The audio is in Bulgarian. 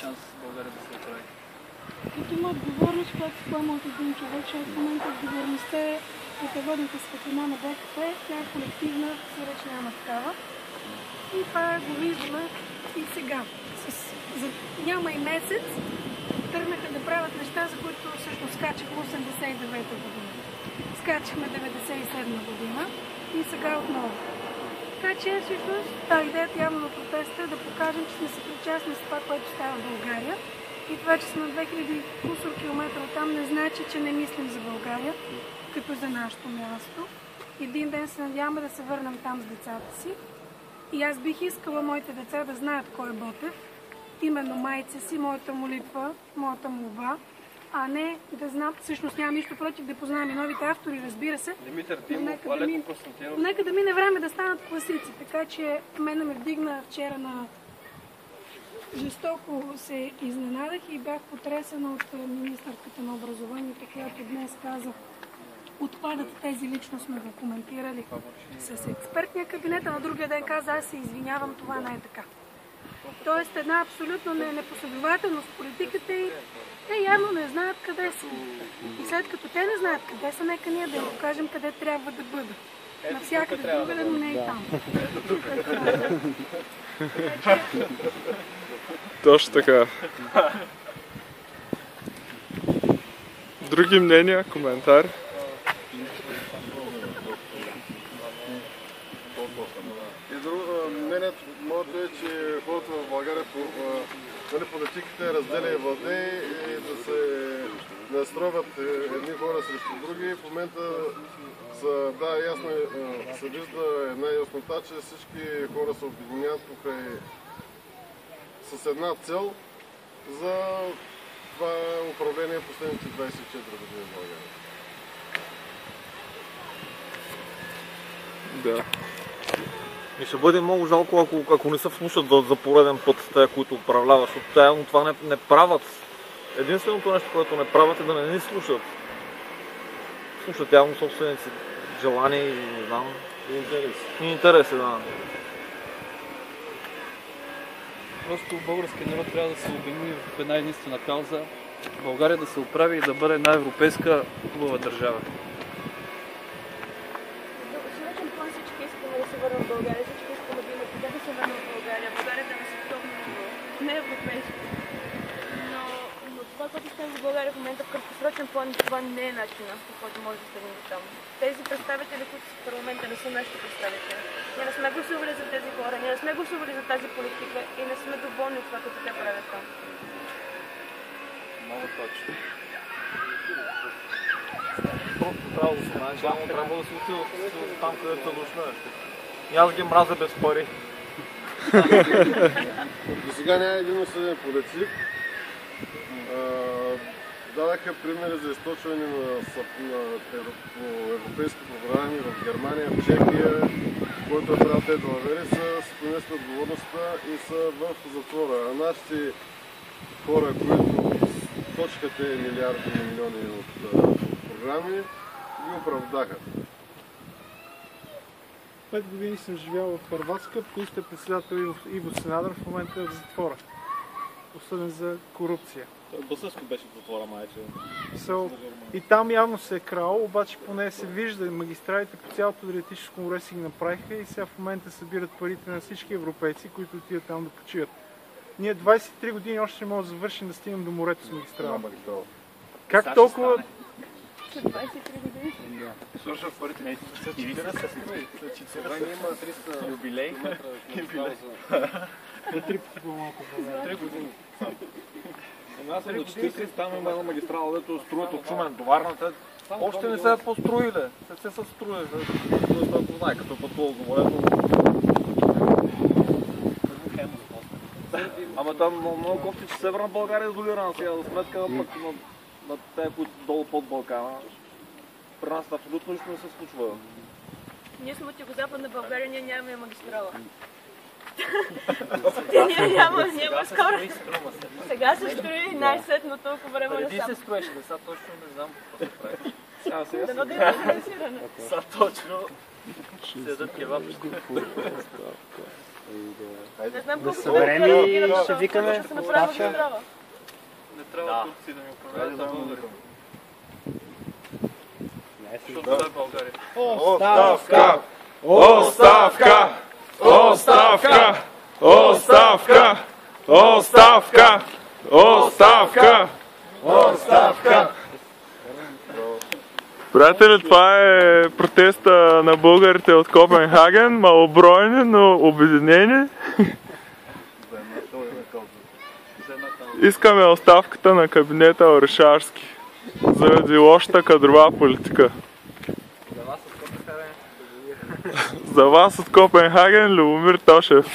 шанс България да се оправи? Като има отговорност, която поема от един човек, че в момента отговорността е от водната светлина на БКП, тя е колективна, сиреч няма такава. И това го виждаме и сега. Няма и месец тръгнаха да правят неща, за които всъщност скачахме 89-та година. Скачахме 97-та година и сега отново. Така че всъщност идеята явно на протеста е да покажем, че сме съпричастни с това, което става в България. И това, че сме на 2000 кусор километра оттам, не значи, че не мислим за България, като за нашето място. Един ден се надяваме да се върнем там с децата си. И аз бих искала моите деца да знаят кой е Ботев, именно майци си, моята молитва, моята молба, а не да знам, всъщност нямам нищо против да познавам и новите автори, разбира се. Димитър Димов, Алеко Константинов. Нека да мине време да станат класици, така че мене ме вдигна вчера на... Жестоко се изненадах и бях потресена от министърката на образованието, която днес каза: отпадат тези, лично сме го коментирали с експертния кабинет, а на другия ден каза: аз се извинявам, това не е така. Тоест една абсолютно непоследователност в политиката и те явно не знаят къде са. И след като те не знаят къде са, нека ние да им покажем къде трябва да бъдат. Навсякъде другаде, но не и там. Точно така. Други мнения, коментар? Мнението моето е, че хората в България, политиката разделя и владее и да се настройват едни хора срещу други. В момента ясно се вижда една яснота, че всички хора се обединяват с една цел за това управление в последните 24 години в България. Да. И ще бъде много жалко, ако не се вслушат за пореден път тези, които управляват, защото те това не правят. Единственото нещо, което не правят, е да не ни слушат. Слушат явно собствените желания и не знам. И интереси, да. Просто българският народ трябва да се обедини в една единствена кауза. България да се оправи и да бъде една европейска хубава държава. Дългосрочен план всички искаме да се върнем в България, всички искаме да има къде да се върнем в България. България да е на световно ниво, не европейско. Но това, което става в България в момента в краткосрочен план, това не е начинът, по който може да стигнем там. Тези представители, които са в парламента, не са нашите представители. Ние не сме гласували за тези хора, ние не сме гласували за тази политика и не сме доволни от това, което те правят там. Много точно. Просто трябва да се знаеш, трябва да се отива там, където се дошли. И аз ги мразя без пари. До сега няма един осъден политик. Дадаха примери за източване по европейски програми в Германия, в Чехия, който е правил тези далавери, са си понесли отговорността и са в затвора. А нашите хора, които точка тези милиарди и милиони от програми, ги оправдаха. 5 години съм живял в Хърватска, министър-председател Иво Сенадър в момента е в затвора. Осъден за корупция. Басъско беше в затвора, майче. И там явно се е крал, обаче поне се вижда, магистралите по цялото Адриатическо море си ги направиха и сега в момента събират парите на всички европейци, които отидат там да почиват. Ние 23 години още не можем да завършим да стигнем до морето с магистрала. Как толкова... След 23 години? Свършва в парите. Не, цивилина се строи. Словения има 300 юбилей. На 3 пъти по-малко. 3 години. Аз съм до 40, там има една магистрала, дето строят от Шумен до Варна. Още не се е построили. Се са строили. Това познай, като пътувал до морето. Ама там много кофти, че Северна България е изолирана сега, за сметка на тези, които долу под Балкана. При нас абсолютно нищо не се случва. Ние сме от Югозападна България, ние нямаме магистрала. Ние няма скоро. Сега се строи най-сетно толкова време Преди насам. се строеше, сега точно не знам какво се прави. Дано да има финансиране. Сега точно седат кебаб. Не знам Да колко съберем трябва и да ще викаме ще се направи оставка. здрава. Не трябва турци да ни управляват за България. Не, си Защото това е България. Оставка! Оставка! Оставка! Оставка! Оставка! Оставка! Оставка! Приятели, това е протеста на българите от Копенхаген, малобройни, но обединени. Искаме оставката на кабинета Орешарски заради лошата кадрова политика. За вас от Копенхаген, Любомир Тошев.